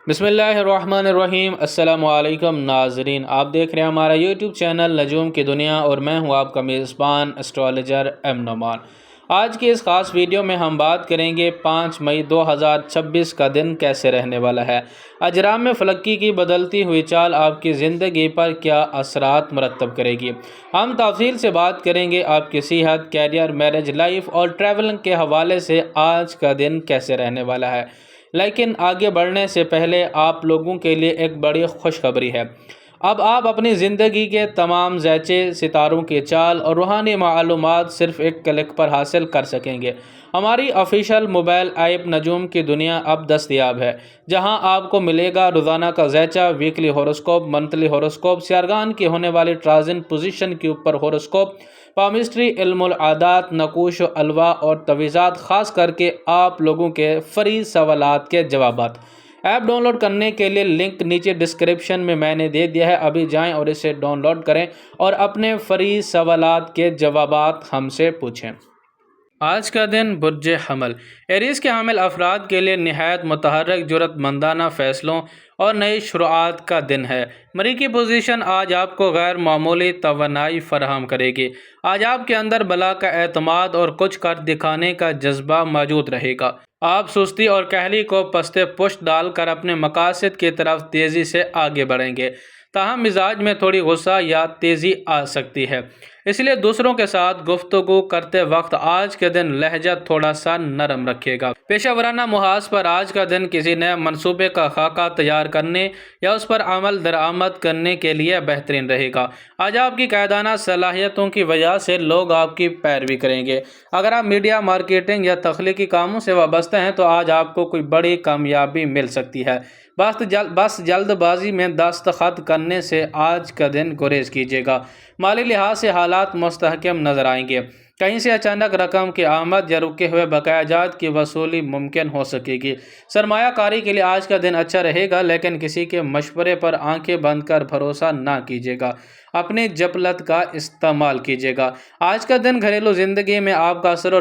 بسم اللہ الرحمن الرحیم۔ السلام علیکم ناظرین، آپ دیکھ رہے ہیں ہمارا یوٹیوب چینل نجوم کی دنیا اور میں ہوں آپ کا میزبان اسٹرالوجر ایم نعمان۔ آج کی اس خاص ویڈیو میں ہم بات کریں گے 5 مئی 2026 کا دن کیسے رہنے والا ہے۔ اجرام فلکی کی بدلتی ہوئی چال آپ کی زندگی پر کیا اثرات مرتب کرے گی۔ ہم تفصیل سے بات کریں گے آپ کی صحت، کیریئر، میرج لائف اور ٹریولنگ کے حوالے سے آج کا دن کیسے رہنے والا ہے۔ لیکن آگے بڑھنے سے پہلے آپ لوگوں کے لیے ایک بڑی خوشخبری ہے۔ اب آپ اپنی زندگی کے تمام ذیچے، ستاروں کی چال اور روحانی معلومات صرف ایک کلک پر حاصل کر سکیں گے۔ ہماری آفیشیل موبائل ایپ نجوم کی دنیا اب دستیاب ہے، جہاں آپ کو ملے گا روزانہ کا ذیچہ، ویکلی ہوروسکوپ، منتھلی ہوروسکوپ، سیارگان کی ہونے والی ٹرانزٹ پوزیشن کے اوپر ہوروسکوپ، پامسٹری، علم العادات، نقوش و الوا اور تویزات، خاص کر کے آپ لوگوں کے فری سوالات کے جوابات۔ ایپ ڈاؤن لوڈ کرنے کے لیے لنک نیچے ڈسکرپشن میں نے دے دیا ہے، ابھی جائیں اور اسے ڈاؤن لوڈ کریں اور اپنے فری سوالات کے جوابات ہم سے پوچھیں۔ آج کا دن برج حمل ایریز کے حامل افراد کے لیے نہایت متحرک، جرأت مندانہ فیصلوں اور نئی شروعات کا دن ہے۔ مریخی پوزیشن آج آپ کو غیر معمولی توانائی فراہم کرے گی۔ آج آپ کے اندر بلا کا اعتماد اور کچھ کر دکھانے کا جذبہ موجود رہے گا۔ آپ سستی اور کاہلی کو پست پشت ڈال کر اپنے مقاصد کی طرف تیزی سے آگے بڑھیں گے، تاہم مزاج میں تھوڑی غصہ یا تیزی آ سکتی ہے، اس لیے دوسروں کے ساتھ گفتگو کرتے وقت آج کے دن لہجہ تھوڑا سا نرم رکھے گا۔ پیشہ ورانہ محاذ پر آج کا دن کسی نئے منصوبے کا خاکہ تیار کرنے یا اس پر عمل درآمد کرنے کے لیے بہترین رہے گا۔ آج آپ کی قائدانہ صلاحیتوں کی وجہ سے لوگ آپ کی پیروی کریں گے۔ اگر آپ میڈیا، مارکیٹنگ یا تخلیقی کاموں سے وابستہ ہیں تو آج آپ کو کوئی بڑی کامیابی مل سکتی ہے۔ بس جلد بازی میں دستخط کرنے سے آج کا دن گریز کیجیے گا۔ مالی لحاظ سے حالات مستحکم نظر آئیں گے۔ کہیں سے اچانک رقم کی آمد یا رکے ہوئے بقایا جات کی وصولی ممکن ہو سکے گی۔ سرمایہ کاری کے لیے آج کا دن اچھا رہے گا، لیکن کسی کے مشورے پر آنکھیں بند کر بھروسہ نہ کیجیے گا۔ اپنی جپلت کا استعمال کیجیے گا۔ آج کا دن گھریلو زندگی میں آپ کا اثر و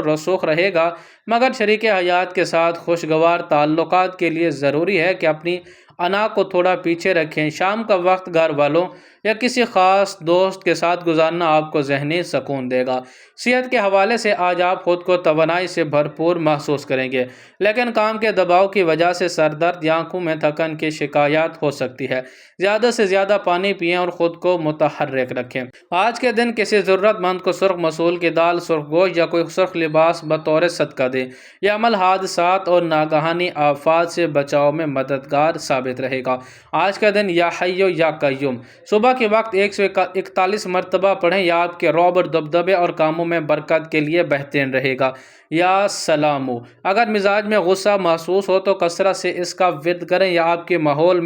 رسوخ رہے گا، مگر شریک حیات کے ساتھ خوشگوار تعلقات کے لیے ضروری ہے کہ اپنی انا کو تھوڑا پیچھے رکھیں۔ شام کا وقت گھر والوں یا کسی خاص دوست کے ساتھ گزارنا آپ کو ذہنی سکون دے گا۔ صحت کے حوالے سے آج آپ خود کو توانائی سے بھرپور محسوس کریں گے، لیکن کام کے دباؤ کی وجہ سے سر درد یا آنکھوں میں تھکن کی شکایات ہو سکتی ہے۔ زیادہ سے زیادہ پانی پئیں اور خود کو متحرک رکھیں۔ آج کے دن کسی ضرورت مند کو سرخ مسول کی دال، سرخ گوشت یا کوئی سرخ لباس بطور صدقہ دیں۔ یہ عمل حادثات اور ناگہانی آفات سے بچاؤ میں مددگار ثابت رہے گا۔ آج کا دن یا حی یا قیوم صبح کے وقت 141 مرتبہ پڑھیں، یا آپ کے رعب اور دبدبے اور کاموں میں برکت کے لیے بہترین رہے گا۔ یا سلامو اگر مزاج میں غصہ محسوس ہو تو کثرت سے اس کا ورد کریں، یا آپ کے ماحول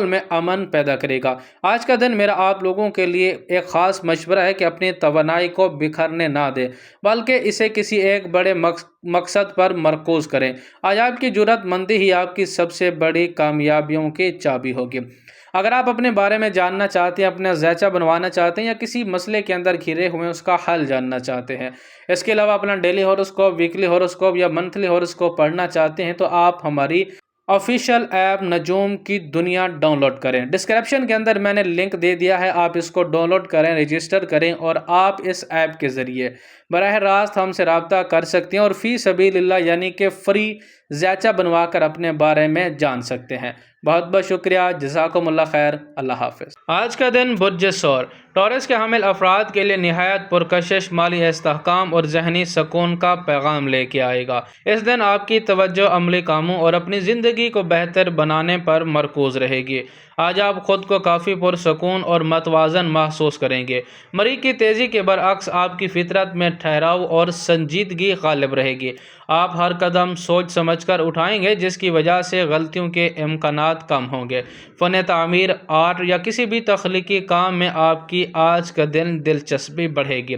میں امن پیدا کرے گا۔ آج کا دن میرا آپ لوگوں کے لیے ایک خاص مشورہ ہے کہ اپنی توانائی کو بکھرنے نہ دیں، بلکہ اسے کسی ایک بڑے مقصد پر مرکوز کریں۔ آج آپ کی جرأت مندی ہی آپ کی سب سے بڑی کامیابیوں کی چابی ہوگی۔ اگر آپ اپنے بارے میں جاننا چاہتے ہیں، اپنا ذیچہ بنوانا چاہتے ہیں، یا کسی مسئلے کے اندر گھرے ہوئے اس کا حل جاننا چاہتے ہیں، اس کے علاوہ اپنا ڈیلی ہوروسکوپ، ویکلی ہوروسکوپ یا منتھلی ہوروسکوپ پڑھنا چاہتے ہیں، تو آپ ہماری آفیشیل ایپ نجوم کی دنیا ڈاؤن لوڈ کریں۔ ڈسکرپشن کے اندر میں نے لنک دے دیا ہے، آپ اس کو ڈاؤن لوڈ کریں، رجسٹر کریں اور آپ اس ایپ کے ذریعے براہ راست ہم سے رابطہ کر سکتے ہیں اور فی سبیل اللہ یعنی کہ فری ذیچہ بنوا کر اپنے بارے میں جان سکتے ہیں۔ بہت بہت شکریہ، جزاکم اللہ خیر، اللہ حافظ۔ آج کا دن برج ثور ٹورس کے حامل افراد کے لیے نہایت پرکشش، مالی استحکام اور ذہنی سکون کا پیغام لے کے آئے گا۔ اس دن آپ کی توجہ عملی کاموں اور اپنی زندگی کو بہتر بنانے پر مرکوز رہے گی۔ آج آپ خود کو کافی پرسکون اور متوازن محسوس کریں گے۔ مریخ کی تیزی کے برعکس آپ کی فطرت میں ٹھہراؤ اور سنجیدگی غالب رہے گی۔ آپ ہر قدم سوچ سمجھ کر اٹھائیں گے، جس کی وجہ سے غلطیوں کے امکانات کم ہوں گے۔ فن تعمیر، آرٹ یا کسی بھی تخلیقی کام میں آپ کی آج کا دن دلچسپی بڑھے گی۔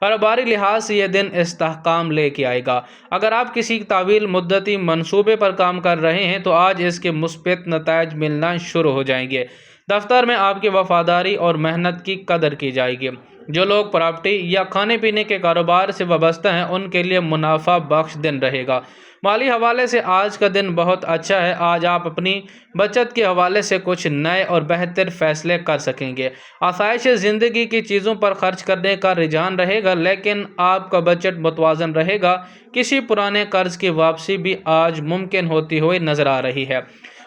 کاروباری لحاظ سے یہ دن استحکام لے کے آئے گا۔ اگر آپ کسی طویل مدتی منصوبے پر کام کر رہے ہیں تو آج اس کے مثبت نتائج ملنا شروع ہو جائیں گے۔ دفتر میں آپ کی وفاداری اور محنت کی قدر کی جائے گی۔ جو لوگ پراپرٹی یا کھانے پینے کے کاروبار سے وابستہ ہیں ان کے لیے منافع بخش دن رہے گا۔ مالی حوالے سے آج کا دن بہت اچھا ہے۔ آج آپ اپنی بچت کے حوالے سے کچھ نئے اور بہتر فیصلے کر سکیں گے۔ آسائش زندگی کی چیزوں پر خرچ کرنے کا رجحان رہے گا، لیکن آپ کا بجٹ متوازن رہے گا۔ کسی پرانے قرض کی واپسی بھی آج ممکن ہوتی ہوئی نظر آ رہی ہے۔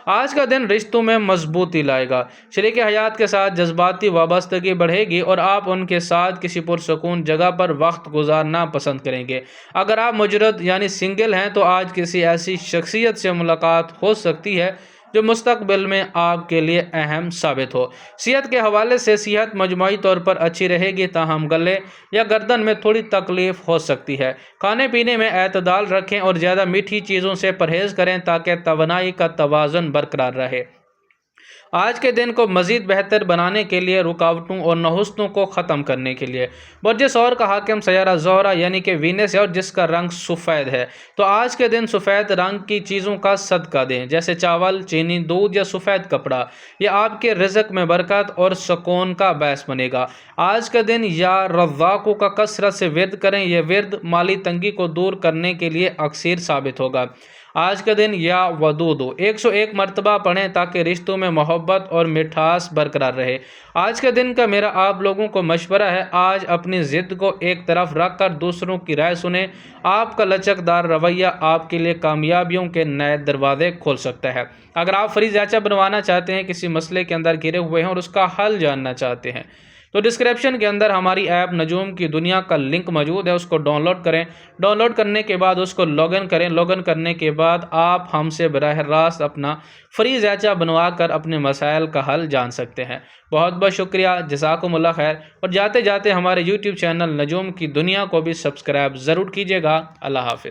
آج کا دن رشتوں میں مضبوطی لائے گا۔ شریک حیات کے ساتھ جذباتی وابستگی بڑھے گی اور آپ ان کے ساتھ کسی پرسکون جگہ پر وقت گزارنا پسند کریں گے۔ اگر آپ مجرد یعنی سنگل ہیں تو آج کسی ایسی شخصیت سے ملاقات ہو سکتی ہے جو مستقبل میں آپ کے لیے اہم ثابت ہو۔ صحت کے حوالے سے صحت مجموعی طور پر اچھی رہے گی، تاہم گلے یا گردن میں تھوڑی تکلیف ہو سکتی ہے۔ کھانے پینے میں اعتدال رکھیں اور زیادہ میٹھی چیزوں سے پرہیز کریں تاکہ توانائی کا توازن برقرار رہے۔ آج کے دن کو مزید بہتر بنانے کے لیے رکاوٹوں اور نحوستوں کو ختم کرنے کے لیے برج ثور کا حاکم سیارہ زہرہ یعنی کہ وینس ہے اور جس کا رنگ سفید ہے، تو آج کے دن سفید رنگ کی چیزوں کا صدقہ دیں، جیسے چاول، چینی، دودھ یا سفید کپڑا۔ یہ آپ کے رزق میں برکت اور سکون کا باعث بنے گا۔ آج کا دن یا رزاقوں کا کثرت سے ورد کریں، یہ ورد مالی تنگی کو دور کرنے کے لیے اکثر ثابت ہوگا۔ آج کا دن یا ودودو 101 مرتبہ پڑھیں تاکہ رشتوں میں محبت اور مٹھاس برقرار رہے۔ آج کے دن کا میرا آپ لوگوں کو مشورہ ہے، آج اپنی ضد کو ایک طرف رکھ کر دوسروں کی رائے سنیں۔ آپ کا لچکدار رویہ آپ کے لیے کامیابیوں کے نئے دروازے کھول سکتا ہے۔ اگر آپ فری ذائچہ بنوانا چاہتے ہیں، کسی مسئلے کے اندر گھرے ہوئے ہیں اور اس کا حل جاننا چاہتے ہیں، تو ڈسکرپشن کے اندر ہماری ایپ نجوم کی دنیا کا لنک موجود ہے، اس کو ڈاؤن لوڈ کریں۔ ڈاؤن لوڈ کرنے کے بعد اس کو لاگ ان کریں۔ لاگ ان کرنے کے بعد آپ ہم سے براہ راست اپنا فری ذائچہ بنوا کر اپنے مسائل کا حل جان سکتے ہیں۔ بہت بہت شکریہ، جزاکم اللہ خیر، اور جاتے جاتے ہمارے یوٹیوب چینل نجوم کی دنیا کو بھی سبسکرائب ضرور کیجیے گا۔ اللہ حافظ۔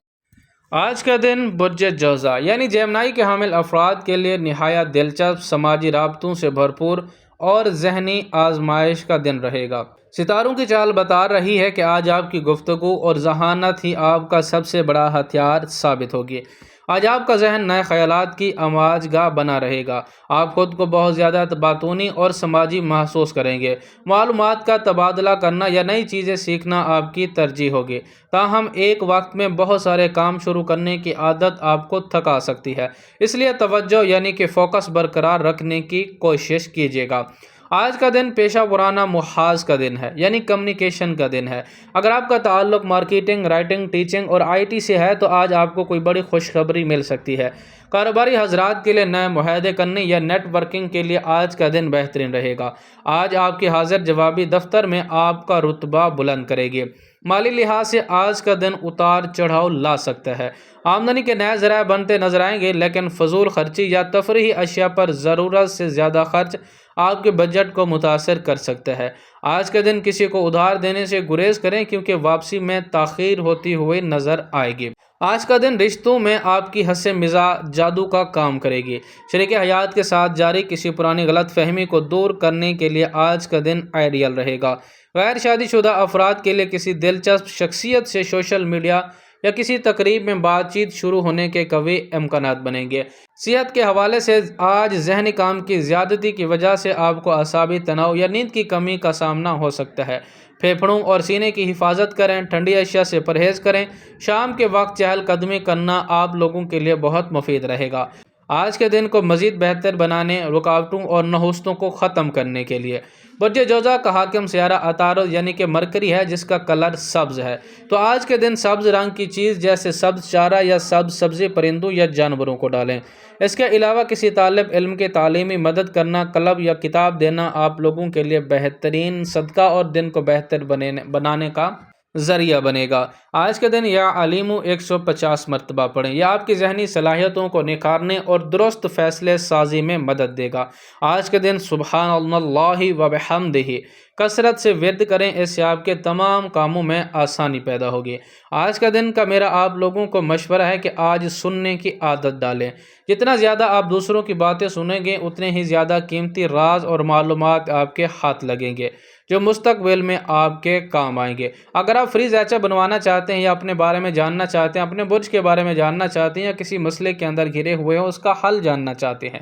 آج کا دن برج جوزا یعنی جیمنائی کے حامل افراد کے لیے نہایت دلچسپ، سماجی رابطوں سے بھرپور اور ذہنی آزمائش کا دن رہے گا۔ ستاروں کی چال بتا رہی ہے کہ آج آپ کی گفتگو اور ذہانت ہی آپ کا سب سے بڑا ہتھیار ثابت ہوگی۔ آج آپ کا ذہن نئے خیالات کی آماج گاہ بنا رہے گا۔ آپ خود کو بہت زیادہ باتونی اور سماجی محسوس کریں گے۔ معلومات کا تبادلہ کرنا یا نئی چیزیں سیکھنا آپ کی ترجیح ہوگی، تاہم ایک وقت میں بہت سارے کام شروع کرنے کی عادت آپ کو تھکا سکتی ہے، اس لیے توجہ یعنی کہ فوکس برقرار رکھنے کی کوشش کیجیے گا۔ آج کا دن پیشہ ورانہ محاذ کا دن ہے یعنی کمیونیکیشن کا دن ہے۔ اگر آپ کا تعلق مارکیٹنگ، رائٹنگ، ٹیچنگ اور IT سے ہے تو آج آپ کو کوئی بڑی خوشخبری مل سکتی ہے۔ کاروباری حضرات کے لیے نئے معاہدے کرنے یا نیٹ ورکنگ کے لیے آج کا دن بہترین رہے گا۔ آج آپ کی حاضر جوابی دفتر میں آپ کا رتبہ بلند کرے گی۔ مالی لحاظ سے آج کا دن اتار چڑھاؤ لا سکتا ہے۔ آمدنی کے نئے ذرائع بنتے نظر آئیں گے، لیکن فضول خرچی یا تفریحی اشیاء پر ضرورت سے زیادہ خرچ آپ کے بجٹ کو متاثر کر سکتا ہے۔ آج کا دن کسی کو ادھار دینے سے گریز کریں کیونکہ واپسی میں تاخیر ہوتی ہوئی نظر آئے گی۔ آج کا دن رشتوں میں آپ کی ہنس مزاح جادو کا کام کرے گی۔ شریک حیات کے ساتھ جاری کسی پرانی غلط فہمی کو دور کرنے کے لیے آج کا دن آئیڈیل رہے گا۔ غیر شادی شدہ افراد کے لیے کسی دلچسپ شخصیت سے سوشل میڈیا یا کسی تقریب میں بات چیت شروع ہونے کے قوی امکانات بنیں گے۔ صحت کے حوالے سے آج ذہنی کام کی زیادتی کی وجہ سے آپ کو اعصابی تناؤ یا نیند کی کمی کا سامنا ہو سکتا ہے۔ پھیپھڑوں اور سینے کی حفاظت کریں، ٹھنڈی اشیاء سے پرہیز کریں۔ شام کے وقت چہل قدمی کرنا آپ لوگوں کے لیے بہت مفید رہے گا۔ آج کے دن کو مزید بہتر بنانے، رکاوٹوں اور نحوستوں کو ختم کرنے کے لیے برج جوزا کا حاکم سیارہ عطارد یعنی کہ مرکری ہے جس کا کلر سبز ہے، تو آج کے دن سبز رنگ کی چیز جیسے سبز چارہ یا سبز سبزی پرندوں یا جانوروں کو ڈالیں۔ اس کے علاوہ کسی طالب علم کی تعلیمی مدد کرنا، کلب یا کتاب دینا آپ لوگوں کے لیے بہترین صدقہ اور دن کو بہتر بنانے کا ذریعہ بنے گا۔ آج کے دن یا علیمو 150 مرتبہ پڑھیں، یہ آپ کی ذہنی صلاحیتوں کو نکھارنے اور درست فیصلے سازی میں مدد دے گا۔ آج کے دن سبحان اللہ و بحمدہ کثرت سے ورد کریں، اس سے آپ کے تمام کاموں میں آسانی پیدا ہوگی۔ آج کا دن کا میرا آپ لوگوں کو مشورہ ہے کہ آج سننے کی عادت ڈالیں۔ جتنا زیادہ آپ دوسروں کی باتیں سنیں گے اتنے ہی زیادہ قیمتی راز اور معلومات آپ کے ہاتھ لگیں گے جو مستقبل میں آپ کے کام آئیں گے۔ اگر آپ فری ذائچہ بنوانا چاہتے ہیں یا اپنے بارے میں جاننا چاہتے ہیں، اپنے برج کے بارے میں جاننا چاہتے ہیں یا کسی مسئلے کے اندر گھرے ہوئے ہو اس کا حل جاننا چاہتے ہیں،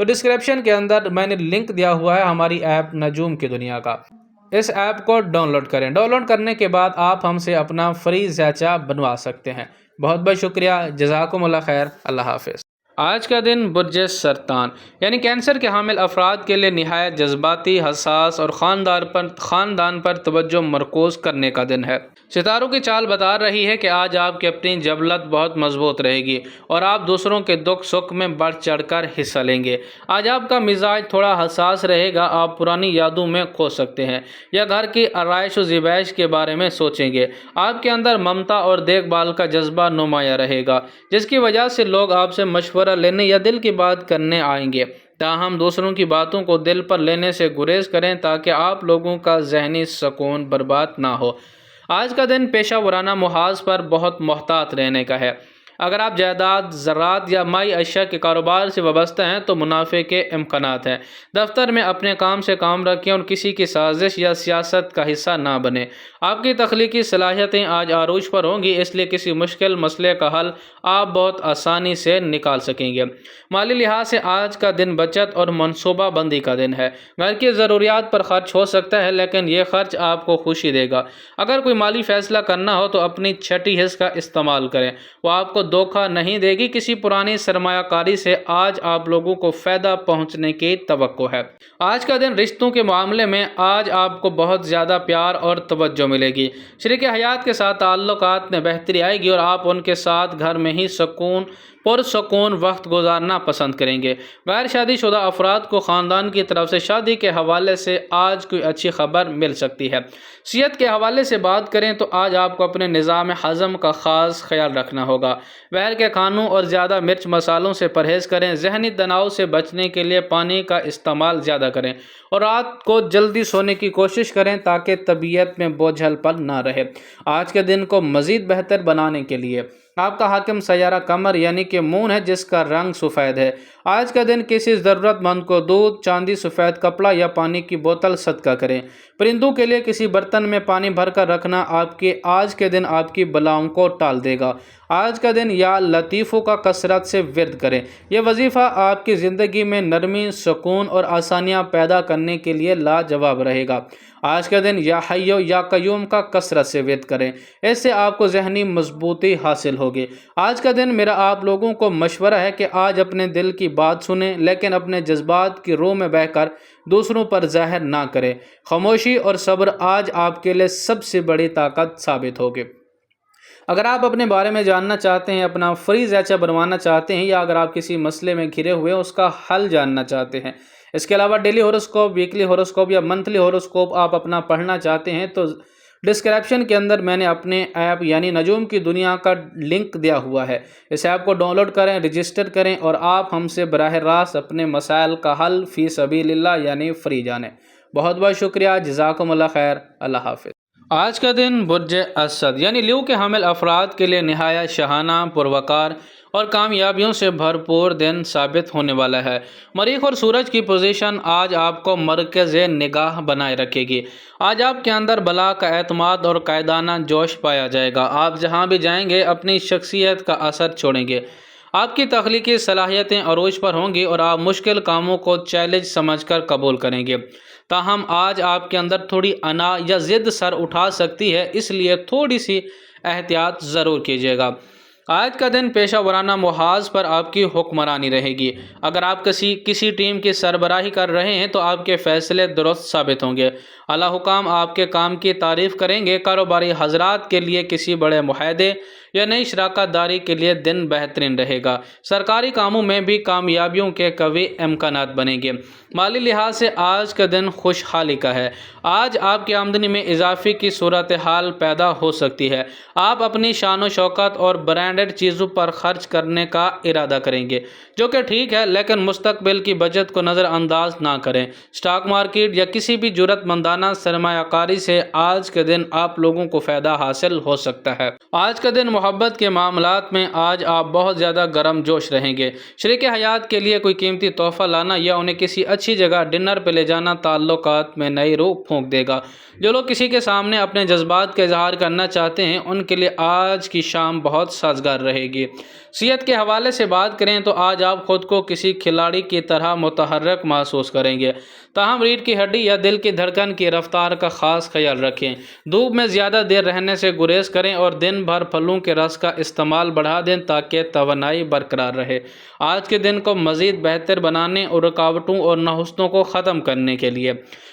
تو ڈسکرپشن کے اندر میں نے لنک دیا ہوا ہے ہماری ایپ نجوم کی دنیا کا، اس ایپ کو ڈاؤن لوڈ کریں۔ ڈاؤن لوڈ کرنے کے بعد آپ ہم سے اپنا فری ذائچہ بنوا سکتے ہیں۔ بہت بہت شکریہ، جزاکم اللہ خیر، اللہ حافظ۔ آج کا دن برج سرطان یعنی کینسر کے حامل افراد کے لیے نہایت جذباتی، حساس اور خاندان پر توجہ مرکوز کرنے کا دن ہے۔ ستاروں کی چال بتا رہی ہے کہ آج آپ کی اپنی جبلت بہت مضبوط رہے گی اور آپ دوسروں کے دکھ سکھ میں بڑھ چڑھ کر حصہ لیں گے۔ آج آپ کا مزاج تھوڑا حساس رہے گا، آپ پرانی یادوں میں کھو سکتے ہیں یا گھر کی آرائش و زیبائش کے بارے میں سوچیں گے۔ آپ کے اندر ممتا اور دیکھ بھال کا جذبہ نمایاں رہے گا، جس کی وجہ سے لوگ آپ سے مشورہ لینے یا دل کی بات کرنے آئیں گے۔ تاہم دوسروں کی باتوں کو دل پر لینے سے گریز کریں تاکہ آپ لوگوں کا ذہنی سکون برباد نہ ہو۔ آج کا دن پیشہ ورانہ محاذ پر بہت محتاط رہنے کا ہے۔ اگر آپ جائیداد، زراعت یا مائی اشیاء کے کاروبار سے وابستہ ہیں تو منافع کے امکانات ہیں۔ دفتر میں اپنے کام سے کام رکھیں اور کسی کی سازش یا سیاست کا حصہ نہ بنیں۔ آپ کی تخلیقی صلاحیتیں آج عروج پر ہوں گی، اس لیے کسی مشکل مسئلے کا حل آپ بہت آسانی سے نکال سکیں گے۔ مالی لحاظ سے آج کا دن بچت اور منصوبہ بندی کا دن ہے۔ گھر کی ضروریات پر خرچ ہو سکتا ہے، لیکن یہ خرچ آپ کو خوشی دے گا۔ اگر کوئی مالی فیصلہ کرنا ہو تو اپنی چھٹی حص کا استعمال کریں، وہ آپ کو دھوکہ نہیں دے گی۔ کسی پرانی سرمایہ کاری سے آج آپ لوگوں کو فائدہ پہنچنے کی توقع ہے۔ آج کا دن رشتوں کے معاملے میں آج آپ کو بہت زیادہ پیار اور توجہ ملے گی۔ شریک حیات کے ساتھ تعلقات میں بہتری آئے گی اور آپ ان کے ساتھ گھر میں ہی پرسکون وقت گزارنا پسند کریں گے۔ غیر شادی شدہ افراد کو خاندان کی طرف سے شادی کے حوالے سے آج کوئی اچھی خبر مل سکتی ہے۔ صحت کے حوالے سے بات کریں تو آج آپ کو اپنے نظام ہضم کا خاص خیال رکھنا ہوگا۔ باہر کے کھانوں اور زیادہ مرچ مسالوں سے پرہیز کریں۔ ذہنی تناؤ سے بچنے کے لیے پانی کا استعمال زیادہ کریں اور رات کو جلدی سونے کی کوشش کریں تاکہ طبیعت میں بوجھل پن نہ رہے۔ آج کے دن کو مزید بہتر بنانے کے لیے آپ کا حاکم سیارہ قمر یعنی کہ مون ہے، جس کا رنگ سفید ہے۔ آج کا دن کسی ضرورت مند کو دودھ، چاندی، سفید کپڑا یا پانی کی بوتل صدقہ کریں۔ پرندوں کے لیے کسی برتن میں پانی بھر کر رکھنا آج کے دن آپ کی بلاؤں کو ٹال دے گا۔ آج کا دن یا لطیفوں کا کثرت سے ورد کریں۔ یہ وظیفہ آپ کی زندگی میں نرمی، سکون اور آسانیاں پیدا کرنے کے لیے لاجواب رہے گا۔ آج کا دن یا حیو یا قیوم کا کثرت سے ورد کریں، اس سے آپ کو ذہنی مضبوطی حاصل ہوگی۔ آج کا دن میرا آپ لوگوں کو مشورہ ہے کہ آج اپنے دل کی بات سنیں، لیکن اپنے جذبات کی رو میں بہہ کر دوسروں پر ظاہر نہ کریں۔ خاموشی اور صبر آج آپ کے لیے سب سے بڑی طاقت ثابت ہوگی۔ اگر آپ اپنے بارے میں جاننا چاہتے ہیں، اپنا فری ذائچہ بنوانا چاہتے ہیں، یا اگر آپ کسی مسئلے میں گھرے ہوئے ہیں اس کا حل جاننا چاہتے ہیں، اس کے علاوہ ڈیلی ہوراسکوپ، ویکلی ہوراسکوپ یا منتھلی ہوراسکوپ آپ اپنا پڑھنا چاہتے ہیں تو ڈسکرپشن کے اندر میں نے اپنے ایپ یعنی نجوم کی دنیا کا لنک دیا ہوا ہے۔ اس ایپ کو ڈاؤن لوڈ کریں، رجسٹر کریں اور آپ ہم سے براہ راست اپنے مسائل کا حل فی سبیل اللہ یعنی فری جانیں۔ بہت بہت شکریہ، جزاکم اللہ خیر، اللہ حافظ۔ آج کا دن برج اسد یعنی لیو کے حامل افراد کے لیے نہایت شاہانہ، پروقار اور کامیابیوں سے بھرپور دن ثابت ہونے والا ہے۔ مریخ اور سورج کی پوزیشن آج آپ کو مرکز نگاہ بنائے رکھے گی۔ آج آپ کے اندر بلا کا اعتماد اور قائدانہ جوش پایا جائے گا۔ آپ جہاں بھی جائیں گے اپنی شخصیت کا اثر چھوڑیں گے۔ آپ کی تخلیقی صلاحیتیں عروج پر ہوں گی اور آپ مشکل کاموں کو چیلنج سمجھ کر قبول کریں گے۔ تاہم آج آپ کے اندر تھوڑی انا یا ضد سر اٹھا سکتی ہے، اس لیے تھوڑی سی احتیاط ضرور کیجیے گا۔ آج کا دن پیشہ ورانہ محاذ پر آپ کی حکمرانی رہے گی۔ اگر آپ کسی ٹیم کی سربراہی کر رہے ہیں تو آپ کے فیصلے درست ثابت ہوں گے۔ اعلیٰ حکام آپ کے کام کی تعریف کریں گے۔ کاروباری حضرات کے لیے کسی بڑے معاہدے یا نئی شراکت داری کے لیے دن بہترین رہے گا۔ سرکاری کاموں میں بھی کامیابیوں کے قوی امکانات بنیں گے۔ مالی لحاظ سے آج کا دن خوشحالی کا ہے۔ آج آپ کی آمدنی میں اضافے کی صورتحال پیدا ہو سکتی ہے۔ آپ اپنی شان و شوکت اور برانڈڈ چیزوں پر خرچ کرنے کا ارادہ کریں گے، جو کہ ٹھیک ہے، لیکن مستقبل کی بچت کو نظر انداز نہ کریں۔ اسٹاک مارکیٹ یا کسی بھی جرأت مندانہ سرمایہ کاری سے آج کے دن آپ لوگوں کو فائدہ حاصل ہو سکتا ہے۔ آج کا دن محبت کے معاملات میں آج آپ بہت زیادہ گرم جوش رہیں گے۔ شریک حیات کے لیے کوئی قیمتی تحفہ لانا یا انہیں کسی اچھی جگہ ڈنر پہ لے جانا تعلقات میں نئی روح پھونک دے گا۔ جو لوگ کسی کے سامنے اپنے جذبات کا اظہار کرنا چاہتے ہیں ان کے لیے آج کی شام بہت سازگار رہے گی۔ صحت کے حوالے سے بات کریں تو آج آپ خود کو کسی کھلاڑی کی طرح متحرک محسوس کریں گے، تاہم ریڑھ کی ہڈی یا دل کی دھڑکن کی رفتار کا خاص خیال رکھیں۔ دھوپ میں زیادہ دیر رہنے سے گریز کریں اور دن بھر پھلوں کے رس کا استعمال بڑھا دیں تاکہ توانائی برقرار رہے۔ آج کے دن کو مزید بہتر بنانے اور رکاوٹوں اور نحوستوں کو ختم کرنے کے لیے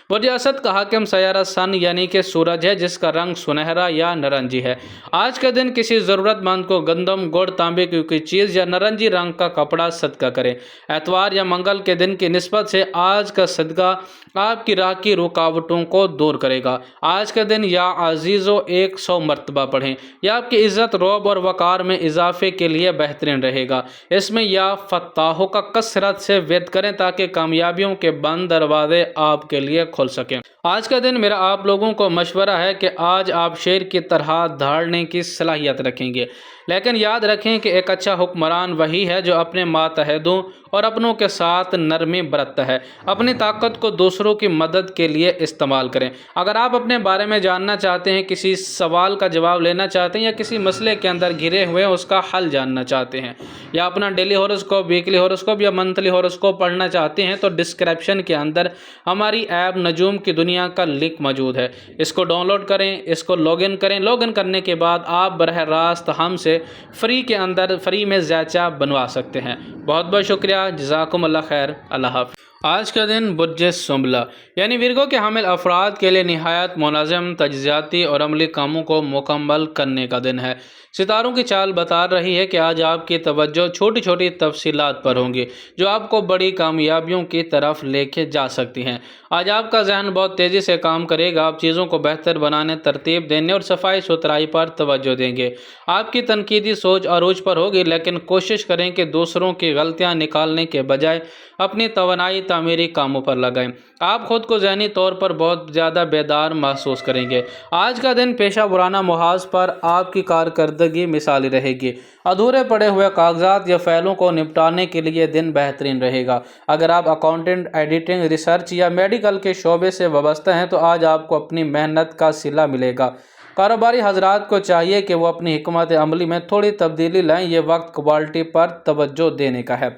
برج اسد کا حاکم سیارہ سن یعنی کہ سورج ہے، جس کا رنگ سنہرا یا نارنجی ہے۔ آج کا دن کسی ضرورت مند کو گندم، گڑ، تانبے کی کوئی چیز یا نارنجی رنگ کا کپڑا صدقہ کریں۔ اتوار یا منگل کے دن کی نسبت سے آج کا صدقہ آپ کی راہ کی رکاوٹوں کو دور کرے گا۔ آج کا دن یا عزیزو 100 مرتبہ پڑھیں، یا آپ کی عزت، رعب اور وقار میں اضافے کے لیے بہترین رہے گا۔ اس میں یا فتاحوں کا کثرت سے ورد کریں تاکہ کامیابیوں کے بند دروازے آپ کے لیے کھل سکیں۔ آج کا دن میرا آپ لوگوں کو مشورہ ہے کہ آج آپ شیر کی طرح دھاڑنے کی صلاحیت رکھیں گے، لیکن یاد رکھیں کہ ایک اچھا حکمران وہی ہے جو اپنے ماتحدوں اور اپنوں کے ساتھ نرمی برتتا ہے۔ اپنی طاقت کو دوسروں کی مدد کے لیے استعمال کریں۔ اگر آپ اپنے بارے میں جاننا چاہتے ہیں، کسی سوال کا جواب لینا چاہتے ہیں یا کسی مسئلے کے اندر گھرے ہوئے اس کا حل جاننا چاہتے ہیں، یا اپنا ڈیلی ہاروسکوپ، ویکلی ہاروسکوپ یا منتھلی ہاروسکوپ پڑھنا چاہتے ہیں تو ڈسکرپشن کے اندر ہماری ایپ نجوم کی دنیا کا لنک موجود ہے۔ اس کو ڈاؤن لوڈ کریں، اس کو لاگ ان کریں۔ لاگ ان کرنے کے بعد آپ براہ راست ہم سے فری میں ذائچہ بنوا سکتے ہیں۔ بہت بہت شکریہ، جزاکم اللہ خیر، اللہ حافظ۔ آج کا دن برج سنبلہ یعنی ورگو کے حامل افراد کے لیے نہایت منظم تجزیاتی اور عملی کاموں کو مکمل کرنے کا دن ہے۔ ستاروں کی چال بتا رہی ہے کہ آج آپ کی توجہ چھوٹی چھوٹی تفصیلات پر ہوگی جو آپ کو بڑی کامیابیوں کی طرف لے کے جا سکتی ہیں۔ آج آپ کا ذہن بہت تیزی سے کام کرے گا، آپ چیزوں کو بہتر بنانے، ترتیب دینے اور صفائی ستھرائی پر توجہ دیں گے۔ آپ کی تنقیدی سوچ عروج پر ہوگی، لیکن کوشش کریں کہ دوسروں کی غلطیاں نکالنے کے بجائے اپنی توانائی تعمیری کاموں پر لگائیں۔ آپ خود کو ذہنی طور پر بہت زیادہ بیدار محسوس کریں گے۔ آج کا دن پیشہ ورانہ محاذ پر آپ کی کارکردگی مثالی رہے گی۔ ادھورے پڑے ہوئے کاغذات یا فائلوں کو نپٹانے کے لیے دن بہترین رہے گا۔ اگر آپ اکاؤنٹنٹ، ایڈیٹنگ، ریسرچ یا میڈیکل کے شعبے سے وابستہ ہیں تو آج آپ کو اپنی محنت کا صلہ ملے گا۔ کاروباری حضرات کو چاہیے کہ وہ اپنی حکمت عملی میں تھوڑی تبدیلی لائیں، یہ وقت کوالٹی پر توجہ دینے کا ہے۔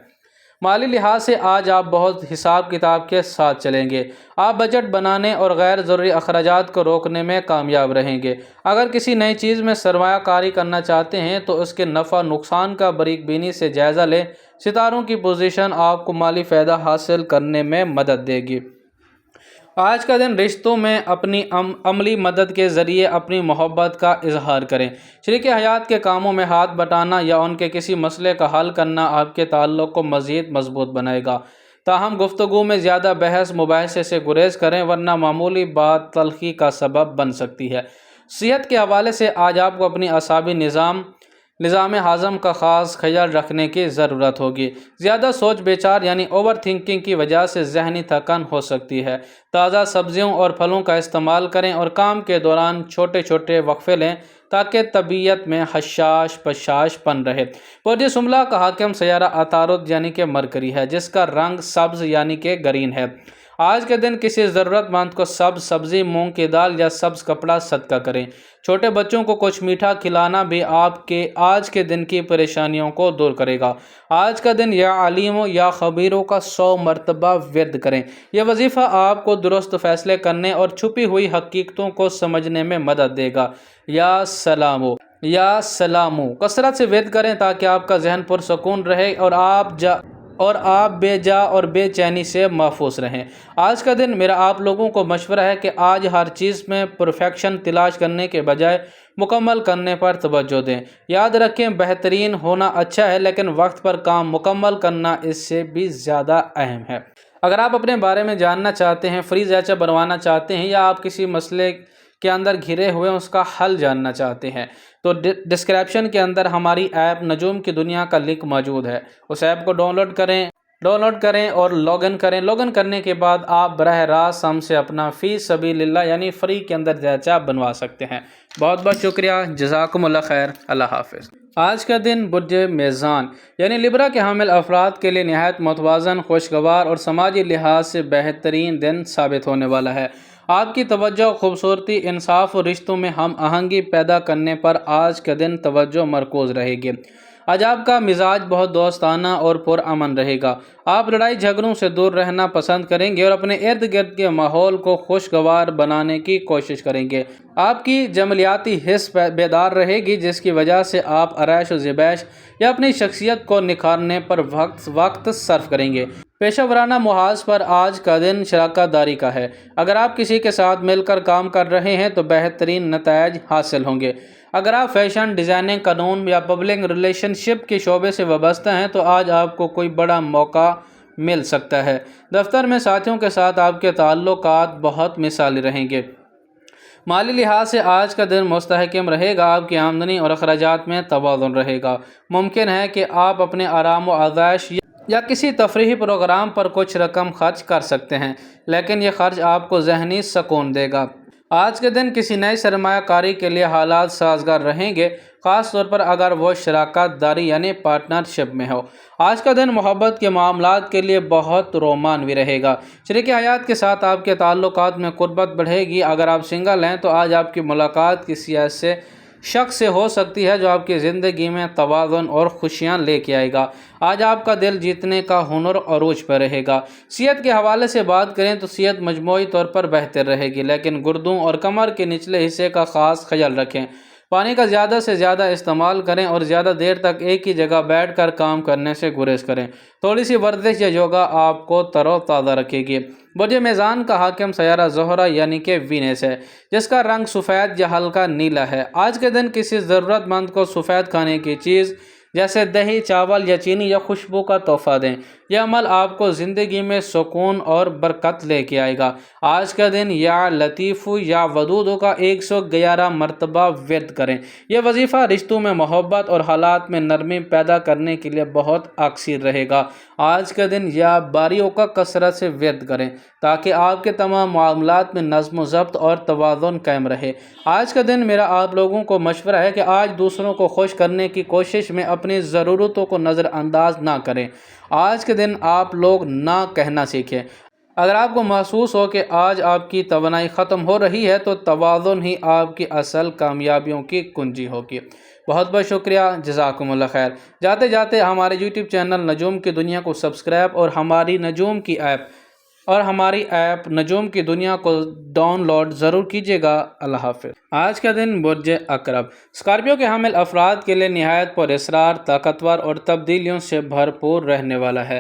مالی لحاظ سے آج آپ بہت حساب کتاب کے ساتھ چلیں گے۔ آپ بجٹ بنانے اور غیر ضروری اخراجات کو روکنے میں کامیاب رہیں گے۔ اگر کسی نئی چیز میں سرمایہ کاری کرنا چاہتے ہیں تو اس کے نفع نقصان کا باریک بینی سے جائزہ لیں۔ ستاروں کی پوزیشن آپ کو مالی فائدہ حاصل کرنے میں مدد دے گی۔ آج کا دن رشتوں میں اپنی عملی مدد کے ذریعے اپنی محبت کا اظہار کریں۔ شریک حیات کے کاموں میں ہاتھ بٹانا یا ان کے کسی مسئلے کا حل کرنا آپ کے تعلق کو مزید مضبوط بنائے گا۔ تاہم گفتگو میں زیادہ بحث مباحثے سے گریز کریں، ورنہ معمولی بات تلخی کا سبب بن سکتی ہے۔ صحت کے حوالے سے آج آپ کو اپنی اعصابی نظام ہضم کا خاص خیال رکھنے کی ضرورت ہوگی۔ زیادہ سوچ بچار یعنی اوور تھنکنگ کی وجہ سے ذہنی تھکن ہو سکتی ہے۔ تازہ سبزیوں اور پھلوں کا استعمال کریں اور کام کے دوران چھوٹے چھوٹے وقفے لیں تاکہ طبیعت میں حشاش پشاش پن رہے۔ برج سنبلہ کا حاکم سیارہ عطارد یعنی کہ مرکری ہے، جس کا رنگ سبز یعنی کہ گرین ہے۔ آج کے دن کسی ضرورت مند کو سبز سبزی، مونگ کی دال یا سبز کپڑا صدقہ کریں۔ چھوٹے بچوں کو کچھ میٹھا کھلانا بھی آپ کے آج کے دن کی پریشانیوں کو دور کرے گا۔ آج کا دن یا علیموں یا خبیروں کا 100 مرتبہ ورد کریں۔ یہ وظیفہ آپ کو درست فیصلے کرنے اور چھپی ہوئی حقیقتوں کو سمجھنے میں مدد دے گا۔ یا سلامو کثرت سے ورد کریں تاکہ آپ کا ذہن پرسکون رہے اور آپ بے جا اور بے چینی سے محفوظ رہیں۔ آج کا دن میرا آپ لوگوں کو مشورہ ہے کہ آج ہر چیز میں پرفیکشن تلاش کرنے کے بجائے مکمل کرنے پر توجہ دیں۔ یاد رکھیں، بہترین ہونا اچھا ہے، لیکن وقت پر کام مکمل کرنا اس سے بھی زیادہ اہم ہے۔ اگر آپ اپنے بارے میں جاننا چاہتے ہیں، فری ذائچہ بنوانا چاہتے ہیں یا آپ کسی مسئلے کے اندر گھرے ہوئے اس کا حل جاننا چاہتے ہیں تو ڈسکرپشن کے اندر ہماری ایپ نجوم کی دنیا کا لنک موجود ہے۔ اس ایپ کو ڈاؤن لوڈ کریں ڈاؤن لوڈ کریں اور لاگ ان کریں۔ لاگ ان کرنے کے بعد آپ براہ راست ہم سے اپنا فی سبیل اللہ یعنی فری کے اندر چاپ بنوا سکتے ہیں۔ بہت بہت شکریہ، جزاکم اللہ خیر، اللہ حافظ۔ آج کا دن برج میزان یعنی لبرا کے حامل افراد کے لیے نہایت متوازن، خوشگوار اور سماجی لحاظ سے بہترین دن ثابت ہونے والا ہے۔ آپ کی توجہ، خوبصورتی، انصاف اور رشتوں میں ہم آہنگی پیدا کرنے پر آج کا دن توجہ مرکوز رہے گی۔ آج آپ کا مزاج بہت دوستانہ اور پرامن رہے گا۔ آپ لڑائی جھگڑوں سے دور رہنا پسند کریں گے اور اپنے ارد گرد کے ماحول کو خوشگوار بنانے کی کوشش کریں گے۔ آپ کی جمالیاتی حس بیدار رہے گی، جس کی وجہ سے آپ آرائش و زیبائش یا اپنی شخصیت کو نکھارنے پر وقت صرف کریں گے۔ پیشہ ورانہ محاذ پر آج کا دن شراکت داری کا ہے۔ اگر آپ کسی کے ساتھ مل کر کام کر رہے ہیں تو بہترین نتائج حاصل ہوں گے۔ اگر آپ فیشن ڈیزائننگ، قانون یا پبلک ریلیشن شپ کے شعبے سے وابستہ ہیں تو آج آپ کو کوئی بڑا موقع مل سکتا ہے۔ دفتر میں ساتھیوں کے ساتھ آپ کے تعلقات بہت مثالی رہیں گے۔ مالی لحاظ سے آج کا دن مستحکم رہے گا۔ آپ کی آمدنی اور اخراجات میں توازن رہے گا۔ ممکن ہے کہ آپ اپنے آرام و آسائش یا کسی تفریحی پروگرام پر کچھ رقم خرچ کر سکتے ہیں، لیکن یہ خرچ آپ کو ذہنی سکون دے گا۔ آج کے دن کسی نئی سرمایہ کاری کے لیے حالات سازگار رہیں گے، خاص طور پر اگر وہ شراکت داری یعنی پارٹنرشپ میں ہو۔ آج کا دن محبت کے معاملات کے لیے بہت رومانوی رہے گا۔ شریک حیات کے ساتھ آپ کے تعلقات میں قربت بڑھے گی۔ اگر آپ سنگل ہیں تو آج آپ کی ملاقات کسی ایسے شخص سے ہو سکتی ہے جو آپ کی زندگی میں توازن اور خوشیاں لے کے آئے گا۔ آج آپ کا دل جیتنے کا ہنر عروج پر رہے گا۔ صحت کے حوالے سے بات کریں تو صحت مجموعی طور پر بہتر رہے گی، لیکن گردوں اور کمر کے نچلے حصے کا خاص خیال رکھیں۔ پانی کا زیادہ سے زیادہ استعمال کریں اور زیادہ دیر تک ایک ہی جگہ بیٹھ کر کام کرنے سے گریز کریں۔ تھوڑی سی ورزش یا یوگا آپ کو تر و تازہ رکھے گی۔ برج میزان کا حاکم سیارہ زہرہ یعنی کہ وینس ہے، جس کا رنگ سفید یا ہلکا نیلا ہے۔ آج کے دن کسی ضرورت مند کو سفید کھانے کی چیز جیسے دہی، چاول یا چینی یا خوشبو کا تحفہ دیں۔ یہ عمل آپ کو زندگی میں سکون اور برکت لے کے آئے گا۔ آج کا دن یا لطیف یا ودود کا 111 مرتبہ ورد کریں۔ یہ وظیفہ رشتوں میں محبت اور حالات میں نرمی پیدا کرنے کے لیے بہت اکثر رہے گا۔ آج کا دن یا باریوں کا کثرت سے ورد کریں تاکہ آپ کے تمام معاملات میں نظم و ضبط اور توازن قائم رہے۔ آج کا دن میرا آپ لوگوں کو مشورہ ہے کہ آج دوسروں کو خوش کرنے کی کوشش میں اپنی ضرورتوں کو نظر انداز نہ کریں۔ آج کے دن آپ لوگ نہ کہنا سیکھیں۔ اگر آپ کو محسوس ہو کہ آج آپ کی توانائی ختم ہو رہی ہے تو توازن ہی آپ کی اصل کامیابیوں کی کنجی ہوگی۔ بہت بہت شکریہ، جزاکم اللہ خیر۔ جاتے جاتے ہمارے یوٹیوب چینل نجوم کی دنیا کو سبسکرائب اور ہماری ایپ نجوم کی دنیا کو ڈاؤن لوڈ ضرور کیجیے گا۔ اللہ حافظ۔ آج کا دن برج عقرب اسکارپیو کے حامل افراد کے لیے نہایت پر اصرار، طاقتور اور تبدیلیوں سے بھرپور رہنے والا ہے۔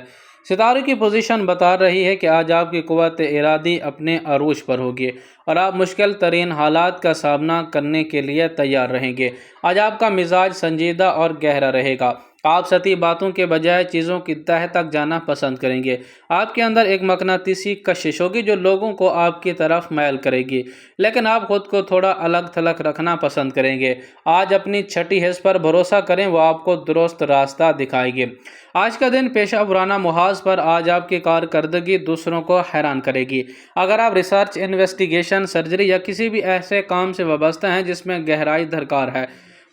ستاروں کی پوزیشن بتا رہی ہے کہ آج آپ کی قوت ارادی اپنے عروج پر ہوگی اور آپ مشکل ترین حالات کا سامنا کرنے کے لیے تیار رہیں گے۔ آج آپ کا مزاج سنجیدہ اور گہرا رہے گا۔ آپ سطحی باتوں کے بجائے چیزوں کی تہہ تک جانا پسند کریں گے۔ آپ کے اندر ایک مقناطیسی کشش ہوگی جو لوگوں کو آپ کی طرف مائل کرے گی، لیکن آپ خود کو تھوڑا الگ تھلگ رکھنا پسند کریں گے۔ آج اپنی چھٹی حس پر بھروسہ کریں، وہ آپ کو درست راستہ دکھائے گی۔ آج کا دن پیشہ ورانہ محاذ پر آج آپ کی کارکردگی دوسروں کو حیران کرے گی۔ اگر آپ ریسرچ، انویسٹیگیشن، سرجری یا کسی بھی ایسے کام سے وابستہ ہیں جس میں گہرائی درکار ہے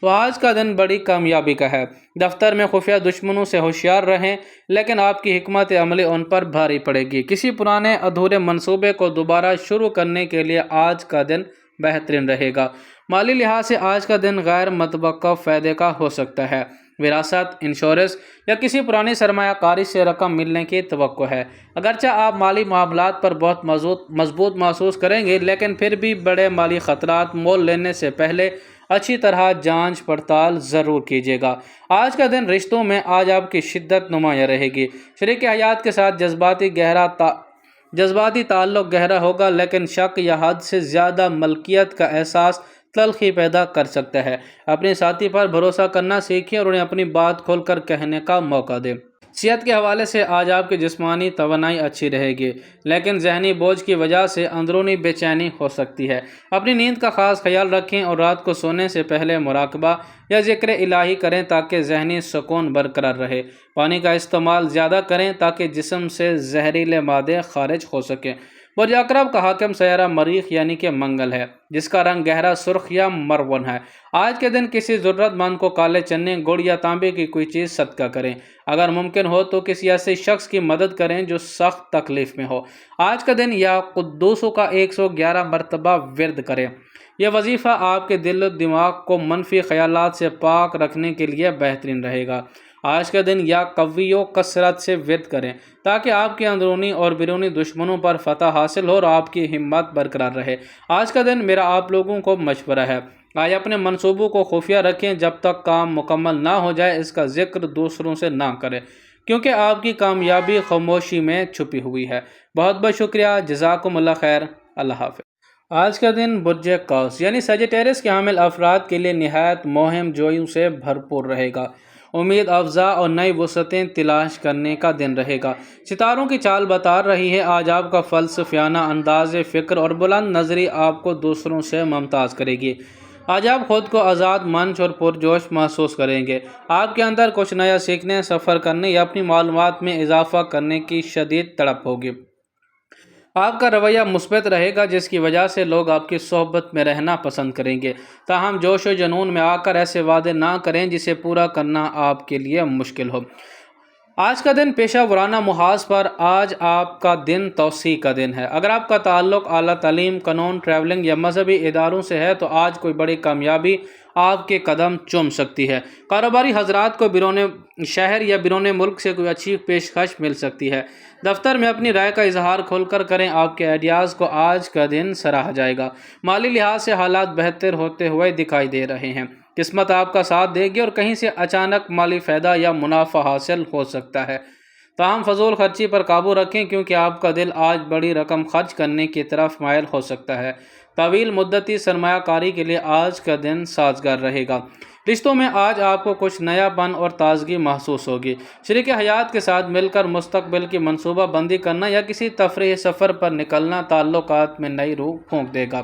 تو آج کا دن بڑی کامیابی کا ہے۔ دفتر میں خفیہ دشمنوں سے ہوشیار رہیں، لیکن آپ کی حکمت عملی ان پر بھاری پڑے گی۔ کسی پرانے ادھورے منصوبے کو دوبارہ شروع کرنے کے لیے آج کا دن بہترین رہے گا۔ مالی لحاظ سے آج کا دن غیر متوقع فائدے کا ہو سکتا ہے۔ وراثت، انشورنس یا کسی پرانی سرمایہ کاری سے رقم ملنے کی توقع ہے۔ اگرچہ آپ مالی معاملات پر بہت مضبوط محسوس کریں گے، لیکن پھر بھی بڑے مالی خطرات مول لینے سے پہلے اچھی طرح جانچ پڑتال ضرور کیجیے گا۔ آج کا دن رشتوں میں آج آپ کی شدت نمایاں رہے گی۔ شریک حیات کے ساتھ جذباتی تعلق گہرا ہوگا، لیکن شک یا حد سے زیادہ ملکیت کا احساس تلخی پیدا کر سکتا ہے۔ اپنے ساتھی پر بھروسہ کرنا سیکھیں اور انہیں اپنی بات کھول کر کہنے کا موقع دیں۔ صحت کے حوالے سے آج آپ کی جسمانی توانائی اچھی رہے گی، لیکن ذہنی بوجھ کی وجہ سے اندرونی بے چینی ہو سکتی ہے۔ اپنی نیند کا خاص خیال رکھیں اور رات کو سونے سے پہلے مراقبہ یا ذکر الہی کریں تاکہ ذہنی سکون برقرار رہے۔ پانی کا استعمال زیادہ کریں تاکہ جسم سے زہریلے مادے خارج ہو سکیں۔ برج عقرب کا حاکم سیارہ مریخ یعنی کہ منگل ہے، جس کا رنگ گہرا سرخ یا مرون ہے۔ آج کے دن کسی ضرورت مند کو کالے چنے، گڑ یا تانبے کی کوئی چیز صدقہ کریں۔ اگر ممکن ہو تو کسی ایسے شخص کی مدد کریں جو سخت تکلیف میں ہو۔ آج کا دن یا قدوسوں کا 111 مرتبہ ورد کریں۔ یہ وظیفہ آپ کے دل و دماغ کو منفی خیالات سے پاک رکھنے کے لیے بہترین رہے گا۔ آج کا دن یا قوی و کثرت سے ورد کریں تاکہ آپ کے اندرونی اور بیرونی دشمنوں پر فتح حاصل ہو اور آپ کی ہمت برقرار رہے۔ آج کا دن میرا آپ لوگوں کو مشورہ ہے، آج اپنے منصوبوں کو خفیہ رکھیں، جب تک کام مکمل نہ ہو جائے اس کا ذکر دوسروں سے نہ کریں، کیونکہ آپ کی کامیابی خاموشی میں چھپی ہوئی ہے۔ بہت بہت شکریہ، جزاکم اللہ خیر، اللہ حافظ۔ آج کا دن برج قوس یعنی سیجیٹیرس کے حامل افراد کے لیے نہایت مہم جوئیوں سے بھرپور رہے گا۔ امید افزا اور نئی وسعتیں تلاش کرنے کا دن رہے گا۔ ستاروں کی چال بتا رہی ہے آج آپ کا فلسفیانہ انداز فکر اور بلند نظری آپ کو دوسروں سے ممتاز کرے گی۔ آج آپ خود کو آزاد منچ اور پرجوش محسوس کریں گے۔ آپ کے اندر کچھ نیا سیکھنے، سفر کرنے یا اپنی معلومات میں اضافہ کرنے کی شدید تڑپ ہوگی۔ آپ کا رویہ مثبت رہے گا جس کی وجہ سے لوگ آپ کی صحبت میں رہنا پسند کریں گے، تاہم جوش و جنون میں آ کر ایسے وعدے نہ کریں جسے پورا کرنا آپ کے لیے مشکل ہو۔ آج کا دن پیشہ ورانہ محاذ پر آج آپ کا دن توسیع کا دن ہے۔ اگر آپ کا تعلق اعلیٰ تعلیم، قانون، ٹریولنگ یا مذہبی اداروں سے ہے تو آج کوئی بڑی کامیابی آپ کے قدم چوم سکتی ہے۔ کاروباری حضرات کو بیرون شہر یا بیرون ملک سے کوئی اچھی پیشکش مل سکتی ہے۔ دفتر میں اپنی رائے کا اظہار کھول کر کریں، آپ کے آئیڈیاز کو آج کا دن سراہا جائے گا۔ مالی لحاظ سے حالات بہتر ہوتے ہوئے دکھائی دے رہے ہیں۔ قسمت آپ کا ساتھ دے گی اور کہیں سے اچانک مالی فائدہ یا منافع حاصل ہو سکتا ہے۔ تاہم فضول خرچی پر قابو رکھیں کیونکہ آپ کا دل آج بڑی رقم خرچ کرنے کی طرف مائل ہو سکتا ہے۔ طویل مدتی سرمایہ کاری کے لیے آج کا دن سازگار رہے گا۔ رشتوں میں آج آپ کو کچھ نیا پن اور تازگی محسوس ہوگی۔ شریک حیات کے ساتھ مل کر مستقبل کی منصوبہ بندی کرنا یا کسی تفریحی سفر پر نکلنا تعلقات میں نئی روح پھونک دے گا۔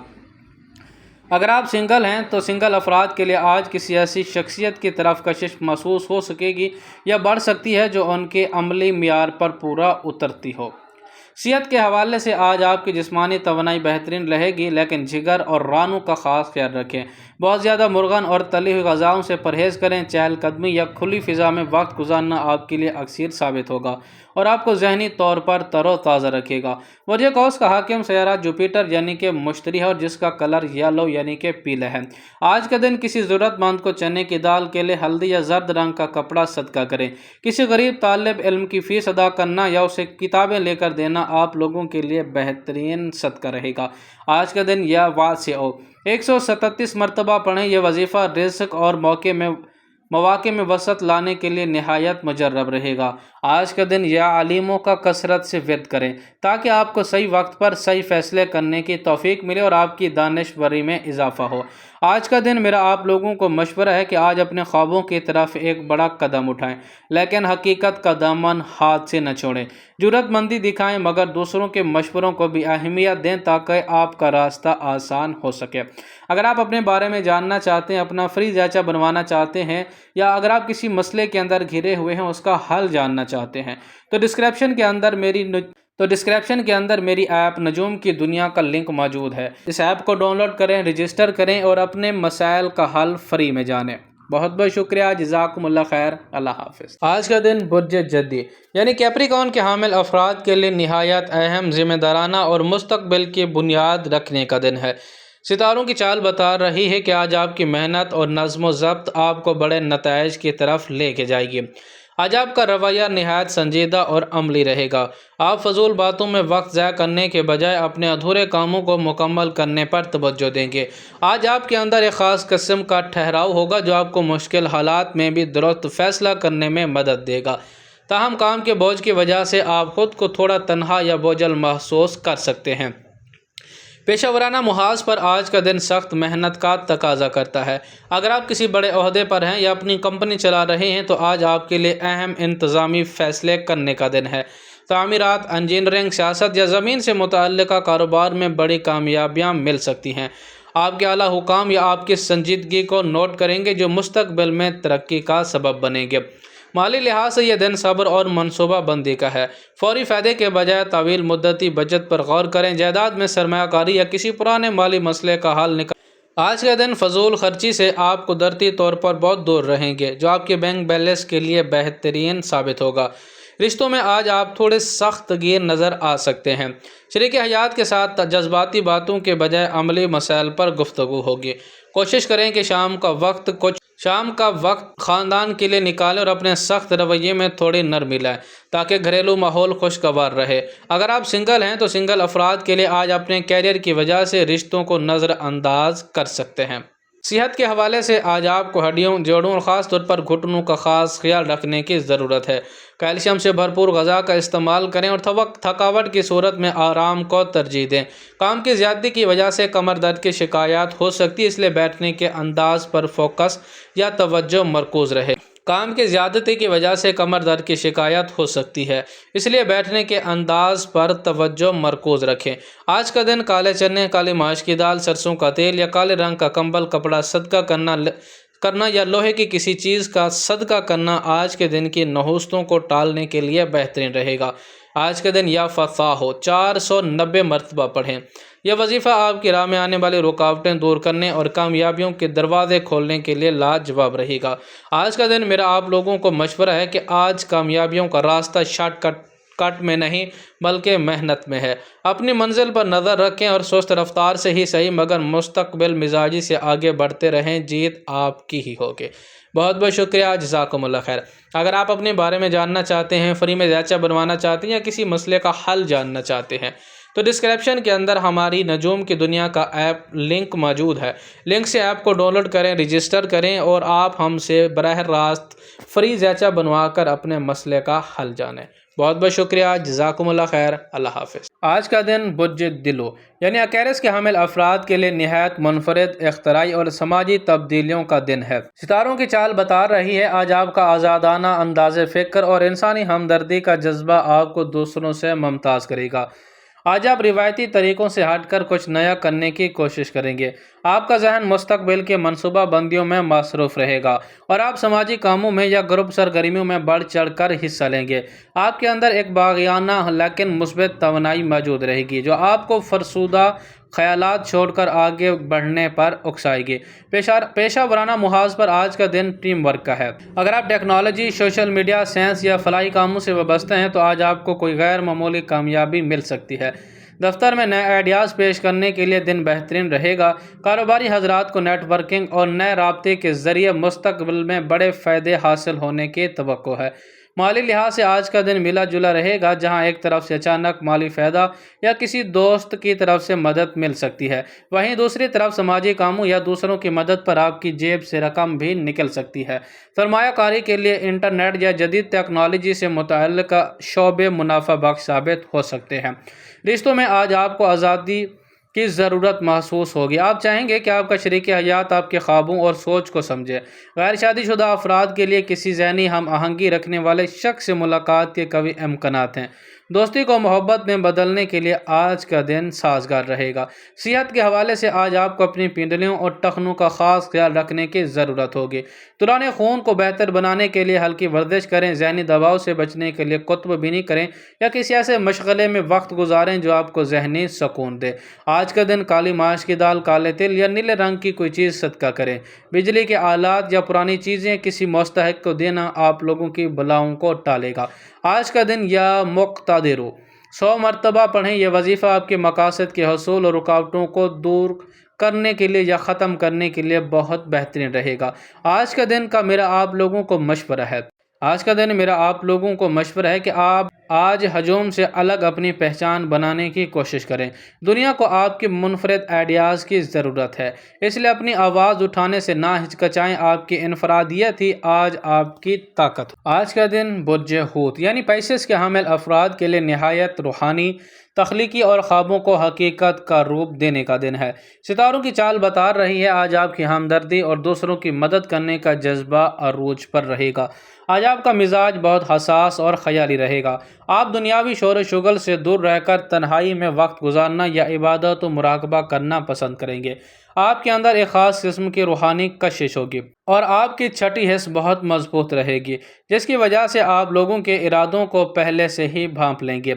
اگر آپ سنگل ہیں تو سنگل افراد کے لیے آج کسی ایسی شخصیت کی طرف کشش محسوس ہو سکے گی یا بڑھ سکتی ہے جو ان کے عملی معیار پر پورا اترتی ہو۔ صحت کے حوالے سے آج آپ کی جسمانی توانائی بہترین رہے گی، لیکن جگر اور رانوں کا خاص خیال رکھیں۔ بہت زیادہ مرغن اور تلی ہوئی غذاؤں سے پرہیز کریں۔ چہل قدمی یا کھلی فضا میں وقت گزارنا آپ کے لیے اکثر ثابت ہوگا اور آپ کو ذہنی طور پر تر و تازہ رکھے گا۔ برج قوس کا حاکم سیارہ جوپیٹر یعنی کہ مشتری ہے اور جس کا کلر یلو یعنی کہ پیلا ہے۔ آج کا دن کسی ضرورت مند کو چنے کی دال، کیلے، ہلدی یا زرد رنگ کا کپڑا صدقہ کریں۔ کسی غریب طالب علم کی فیس ادا کرنا یا اسے کتابیں لے کر دینا آپ لوگوں کے لیے بہترین صدقہ رہے گا۔ آج کا دن یا واسع 137 مرتبہ پڑھیں۔ یہ وظیفہ رزق اور مواقع میں وسعت لانے کے لیے نہایت مجرب رہے گا۔ آج کا دن یا علیموں کا کثرت سے ورد کریں تاکہ آپ کو صحیح وقت پر صحیح فیصلے کرنے کی توفیق ملے اور آپ کی دانشوری میں اضافہ ہو۔ آج کا دن میرا آپ لوگوں کو مشورہ ہے کہ آج اپنے خوابوں کی طرف ایک بڑا قدم اٹھائیں، لیکن حقیقت کا دامن ہاتھ سے نہ چھوڑیں۔ جرأت مندی دکھائیں مگر دوسروں کے مشوروں کو بھی اہمیت دیں تاکہ آپ کا راستہ آسان ہو سکے۔ اگر آپ اپنے بارے میں جاننا چاہتے ہیں، اپنا فری ذائچہ بنوانا چاہتے ہیں یا اگر آپ کسی مسئلے کے اندر گھرے ہوئے ہیں اس کا حل جاننا چاہتے ہیں تو ڈسکرپشن کے اندر میری ایپ نجوم کی دنیا کا لنک موجود ہے۔ اس ایپ کو ڈاؤن لوڈ کریں، رجسٹر کریں اور اپنے مسائل کا حل فری میں جانیں۔ بہت بہت شکریہ، جزاکم اللہ خیر، اللہ حافظ۔ آج کا دن برج جدی یعنی کیپریکارن کے حامل افراد کے لیے نہایت اہم، ذمہ دارانہ اور مستقبل کی بنیاد رکھنے کا دن ہے۔ ستاروں کی چال بتا رہی ہے کہ آج آپ کی محنت اور نظم و ضبط آپ کو بڑے نتائج کی طرف لے کے جائے گی۔ آج آپ کا رویہ نہایت سنجیدہ اور عملی رہے گا۔ آپ فضول باتوں میں وقت ضائع کرنے کے بجائے اپنے ادھورے کاموں کو مکمل کرنے پر توجہ دیں گے۔ آج آپ کے اندر ایک خاص قسم کا ٹھہراؤ ہوگا جو آپ کو مشکل حالات میں بھی درست فیصلہ کرنے میں مدد دے گا۔ تاہم کام کے بوجھ کی وجہ سے آپ خود کو تھوڑا تنہا یا بوجھل محسوس کر سکتے ہیں۔ پیشہ ورانہ محاذ پر آج کا دن سخت محنت کا تقاضا کرتا ہے۔ اگر آپ کسی بڑے عہدے پر ہیں یا اپنی کمپنی چلا رہے ہیں تو آج آپ کے لیے اہم انتظامی فیصلے کرنے کا دن ہے۔ تعمیرات، انجینئرنگ، سیاست یا زمین سے متعلقہ کاروبار میں بڑی کامیابیاں مل سکتی ہیں۔ آپ کے اعلیٰ حکام یا آپ کی سنجیدگی کو نوٹ کریں گے جو مستقبل میں ترقی کا سبب بنیں گے۔ مالی لحاظ سے یہ دن صبر اور منصوبہ بندی کا ہے۔ فوری فائدے کے بجائے طویل مدتی بچت پر غور کریں۔ جائیداد میں سرمایہ کاری یا کسی پرانے مالی مسئلے کا حل نکال۔ آج کا دن فضول خرچی سے آپ قدرتی طور پر بہت دور رہیں گے جو آپ کے بینک بیلنس کے لیے بہترین ثابت ہوگا۔ رشتوں میں آج آپ تھوڑے سخت گیر نظر آ سکتے ہیں۔ شریک حیات کے ساتھ جذباتی باتوں کے بجائے عملی مسائل پر گفتگو ہوگی۔ کوشش کریں کہ شام کا وقت خاندان کے لیے نکالیں اور اپنے سخت رویے میں تھوڑی نرمی لائیں تاکہ گھریلو ماحول خوشگوار رہے۔ اگر آپ سنگل ہیں تو سنگل افراد کے لیے آج اپنے کیریئر کی وجہ سے رشتوں کو نظر انداز کر سکتے ہیں۔ صحت کے حوالے سے آج آپ کو ہڈیوں، جوڑوں اور خاص طور پر گھٹنوں کا خاص خیال رکھنے کی ضرورت ہے۔ کیلشیم سے بھرپور غذا کا استعمال کریں اور تھکاوٹ کی صورت میں آرام کو ترجیح دیں۔ کام کی زیادتی کی وجہ سے کمر درد کی شکایات ہو سکتی ہے، اس لیے بیٹھنے کے انداز پر فوکس یا توجہ مرکوز رہے۔ کام کی زیادتی کی وجہ سے کمر درد کی شکایت ہو سکتی ہے، اس لیے بیٹھنے کے انداز پر توجہ مرکوز رکھیں۔ آج کا دن کالے چنے، کالی ماش کی دال، سرسوں کا تیل یا کالے رنگ کا کمبل کپڑا صدقہ کرنا یا لوہے کی کسی چیز کا صدقہ کرنا آج کے دن کی نحوستوں کو ٹالنے کے لیے بہترین رہے گا۔ آج کا دن یا فتح ہو 490 مرتبہ پڑھیں۔ یہ وظیفہ آپ کی راہ میں آنے والی رکاوٹیں دور کرنے اور کامیابیوں کے دروازے کھولنے کے لیے لاجواب رہے گا۔ آج کا دن میرا آپ لوگوں کو مشورہ ہے کہ آج کامیابیوں کا راستہ شارٹ کٹ میں نہیں بلکہ محنت میں ہے۔ اپنی منزل پر نظر رکھیں اور سست رفتار سے ہی صحیح مگر مستقبل مزاجی سے آگے بڑھتے رہیں، جیت آپ کی ہی ہوگی۔ بہت بہت شکریہ، جزاکم اللہ خیر۔ اگر آپ اپنے بارے میں جاننا چاہتے ہیں، فری میں ذائچہ بنوانا چاہتے ہیں یا کسی مسئلے کا حل جاننا چاہتے ہیں تو ڈسکرپشن کے اندر ہماری نجوم کی دنیا کا ایپ لنک موجود ہے۔ لنک سے ایپ کو ڈاؤن لوڈ کریں، رجسٹر کریں اور آپ ہم سے براہ راست فری ذائچہ بنوا کر اپنے مسئلے کا حل جانیں۔ بہت بہت شکریہ، جزاکم اللہ خیر، اللہ حافظ۔ آج کا دن بج دلو یعنی ایکویرس کے حامل افراد کے لیے نہایت منفرد، اختراعی اور سماجی تبدیلیوں کا دن ہے۔ ستاروں کی چال بتا رہی ہے آج آپ کا آزادانہ انداز فکر اور انسانی ہمدردی کا جذبہ آپ کو دوسروں سے ممتاز کرے گا۔ آج آپ روایتی طریقوں سے ہٹ کر کچھ نیا کرنے کی کوشش کریں گے۔ آپ کا ذہن مستقبل کے منصوبہ بندیوں میں مصروف رہے گا اور آپ سماجی کاموں میں یا گروپ سرگرمیوں میں بڑھ چڑھ کر حصہ لیں گے۔ آپ کے اندر ایک باغیانہ لیکن مثبت توانائی موجود رہے گی جو آپ کو فرسودہ خیالات چھوڑ کر آگے بڑھنے پر اکسائے گی۔ پیشہ ورانہ محاذ پر آج کا دن ٹیم ورک کا ہے۔ اگر آپ ٹیکنالوجی، سوشل میڈیا، سائنس یا فلاحی کاموں سے وابستہ ہیں تو آج آپ کو کوئی غیر معمولی کامیابی مل سکتی ہے۔ دفتر میں نئے آئیڈیاز پیش کرنے کے لیے دن بہترین رہے گا۔ کاروباری حضرات کو نیٹ ورکنگ اور نئے رابطے کے ذریعے مستقبل میں بڑے فائدے حاصل ہونے کی توقع ہے۔ مالی لحاظ سے آج کا دن ملا جلا رہے گا، جہاں ایک طرف سے اچانک مالی فائدہ یا کسی دوست کی طرف سے مدد مل سکتی ہے، وہیں دوسری طرف سماجی کاموں یا دوسروں کی مدد پر آپ کی جیب سے رقم بھی نکل سکتی ہے۔ سرمایہ کاری کے لیے انٹرنیٹ یا جدید ٹیکنالوجی سے متعلق شعبے منافع بخش ثابت ہو سکتے ہیں۔ رشتوں میں آج آپ کو آزادی کی ضرورت محسوس ہوگی۔ آپ چاہیں گے کہ آپ کا شریک حیات آپ کے خوابوں اور سوچ کو سمجھے۔ غیر شادی شدہ افراد کے لیے کسی ذہنی ہم آہنگی رکھنے والے شخص سے ملاقات کے قوی امکانات ہیں۔ دوستی کو محبت میں بدلنے کے لیے آج کا دن سازگار رہے گا۔ صحت کے حوالے سے آج آپ کو اپنی پنڈلیوں اور ٹخنوں کا خاص خیال رکھنے کی ضرورت ہوگی۔ دوران خون کو بہتر بنانے کے لیے ہلکی ورزش کریں، ذہنی دباؤ سے بچنے کے لیے کتب بینی کریں یا کسی ایسے مشغلے میں وقت گزاریں جو آپ کو ذہنی سکون دے۔ آج کا دن کالی ماش کی دال، کالے تل یا نیلے رنگ کی کوئی چیز صدقہ کریں۔ بجلی کے آلات یا پرانی چیزیں کسی مستحق کو دینا آپ لوگوں کی بلاؤں کو ٹالے گا۔ آج کا دن یا مقتدرو 100 مرتبہ پڑھیں۔ یہ وظیفہ آپ کے مقاصد کے حصول اور رکاوٹوں کو دور کرنے کے لیے یا ختم کرنے کے لیے بہت بہترین رہے گا۔ آج کا دن کا میرا آپ لوگوں کو مشورہ ہے کہ آج ہجوم سے الگ اپنی پہچان بنانے کی کوشش کریں۔ دنیا کو آپ کے منفرد آئیڈیاز کی ضرورت ہے، اس لیے اپنی آواز اٹھانے سے نہ ہچکچائیں۔ آپ کی انفرادیت ہی آج آپ کی طاقت۔ آج کا دن برج حوت یعنی پیسس کے حامل افراد کے لیے نہایت روحانی، تخلیقی اور خوابوں کو حقیقت کا روپ دینے کا دن ہے۔ ستاروں کی چال بتا رہی ہے آج آپ کی ہمدردی اور دوسروں کی مدد کرنے کا جذبہ عروج پر رہے گا۔ آج آپ کا مزاج بہت حساس اور خیالی رہے گا۔ آپ دنیاوی شور و شغل سے دور رہ کر تنہائی میں وقت گزارنا یا عبادت و مراقبہ کرنا پسند کریں گے۔ آپ کے اندر ایک خاص قسم کی روحانی کشش ہوگی اور آپ کی چھٹی حس بہت مضبوط رہے گی، جس کی وجہ سے آپ لوگوں کے ارادوں کو پہلے سے ہی بھانپ لیں گے۔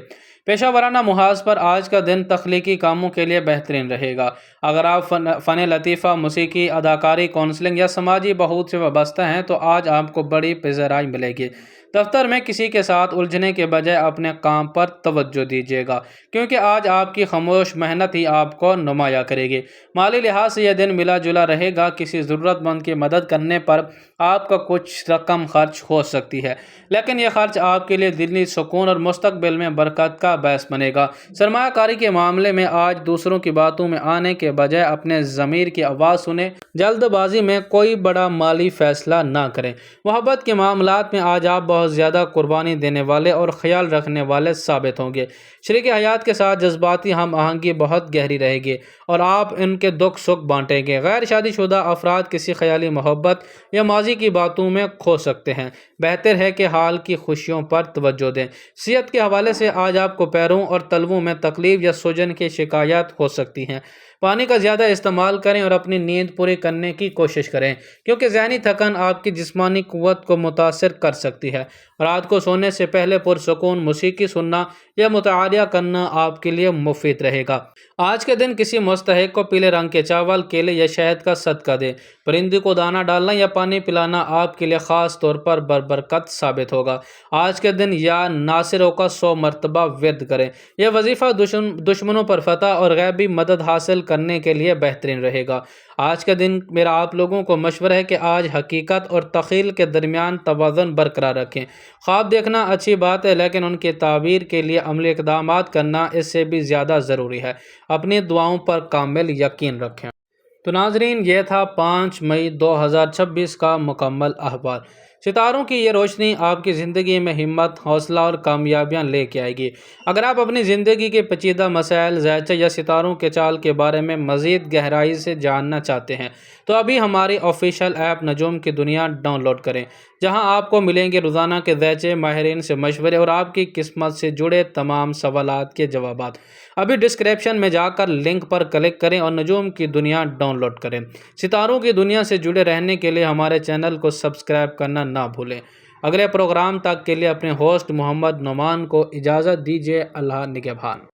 پیشہ ورانہ محاذ پر آج کا دن تخلیقی کاموں کے لیے بہترین رہے گا۔ اگر آپ فن لطیفہ، موسیقی، اداکاری، کونسلنگ یا سماجی بہبود سے وابستہ ہیں تو آج آپ کو بڑی پذیرائی ملے گی۔ دفتر میں کسی کے ساتھ الجھنے کے بجائے اپنے کام پر توجہ دیجیے گا، کیونکہ آج آپ کی خاموش محنت ہی آپ کو نمایاں کرے گی۔ مالی لحاظ سے یہ دن ملا جلا رہے گا۔ کسی ضرورت مند کی مدد کرنے پر آپ کا کچھ رقم خرچ ہو سکتی ہے، لیکن یہ خرچ آپ کے لیے دلی سکون اور مستقبل میں برکت کا باعث بنے گا۔ سرمایہ کاری کے معاملے میں آج دوسروں کی باتوں میں آنے کے بجائے اپنے ضمیر کی آواز سنیں۔ جلد بازی میں کوئی بڑا مالی فیصلہ نہ کریں۔ محبت کے معاملات میں آج آپ بہت زیادہ قربانی دینے والے اور خیال رکھنے والے ثابت ہوں گے۔ شریک حیات کے ساتھ جذباتی ہم آہنگی بہت گہری رہے گی اور آپ ان کے دکھ سکھ بانٹیں گے۔ غیر شادی شدہ افراد کسی خیالی محبت یا ماضی کی باتوں میں کھو سکتے ہیں۔ بہتر ہے کہ حال کی خوشیوں پر توجہ دیں۔ صحت کے حوالے سے آج آپ کو پیروں اور تلووں میں تکلیف یا سوجن کی شکایات ہو سکتی ہیں۔ پانی کا زیادہ استعمال کریں اور اپنی نیند پوری کرنے کی کوشش کریں، کیونکہ ذہنی تھکن آپ کی جسمانی قوت کو متاثر کر سکتی ہے۔ رات کو سونے سے پہلے پرسکون موسیقی سننا یا مطالعہ کرنا آپ کے لیے مفید رہے گا۔ آج کے دن کسی مستحق کو پیلے رنگ کے چاول، کیلے یا شہد کا صدقہ دیں۔ پرندے کو دانہ ڈالنا یا پانی پلانا آپ کے لیے خاص طور پر برکت ثابت ہوگا۔ آج کے دن یا ناصروں کا 100 مرتبہ ورد کریں۔ یہ وظیفہ دشمنوں پر فتح اور غیبی مدد حاصل کرنے کے لیے بہترین رہے گا۔ آج کا دن میرا آپ لوگوں کو مشورہ ہے کہ آج حقیقت اور تخیل کے درمیان توازن برقرار رکھیں۔ خواب دیکھنا اچھی بات ہے، لیکن ان کی تعبیر کے لیے عملی اقدامات کرنا اس سے بھی زیادہ ضروری ہے۔ اپنی دعاؤں پر کامل یقین رکھیں۔ تو ناظرین، یہ تھا 5 مئی 2026 کا مکمل احوال۔ ستاروں کی یہ روشنی آپ کی زندگی میں ہمت، حوصلہ اور کامیابیاں لے کے آئے گی۔ اگر آپ اپنی زندگی کے پیچیدہ مسائل، ذائچہ یا ستاروں کے چال کے بارے میں مزید گہرائی سے جاننا چاہتے ہیں تو ابھی ہماری آفیشیل ایپ نجوم کی دنیا ڈاؤن لوڈ کریں، جہاں آپ کو ملیں گے روزانہ کے ذائچے، ماہرین سے مشورے اور آپ کی قسمت سے جڑے تمام سوالات کے جوابات۔ ابھی ڈسکرپشن میں جا کر لنک پر کلک کریں اور نجوم کی دنیا ڈاؤن لوڈ کریں۔ ستاروں کی دنیا سے جڑے رہنے کے لیے ہمارے چینل کو سبسکرائب کرنا نہ بھولیں۔ اگلے پروگرام تک کے لیے اپنے ہوسٹ محمد نعمان کو اجازت دیجیے۔ اللہ نگہبان۔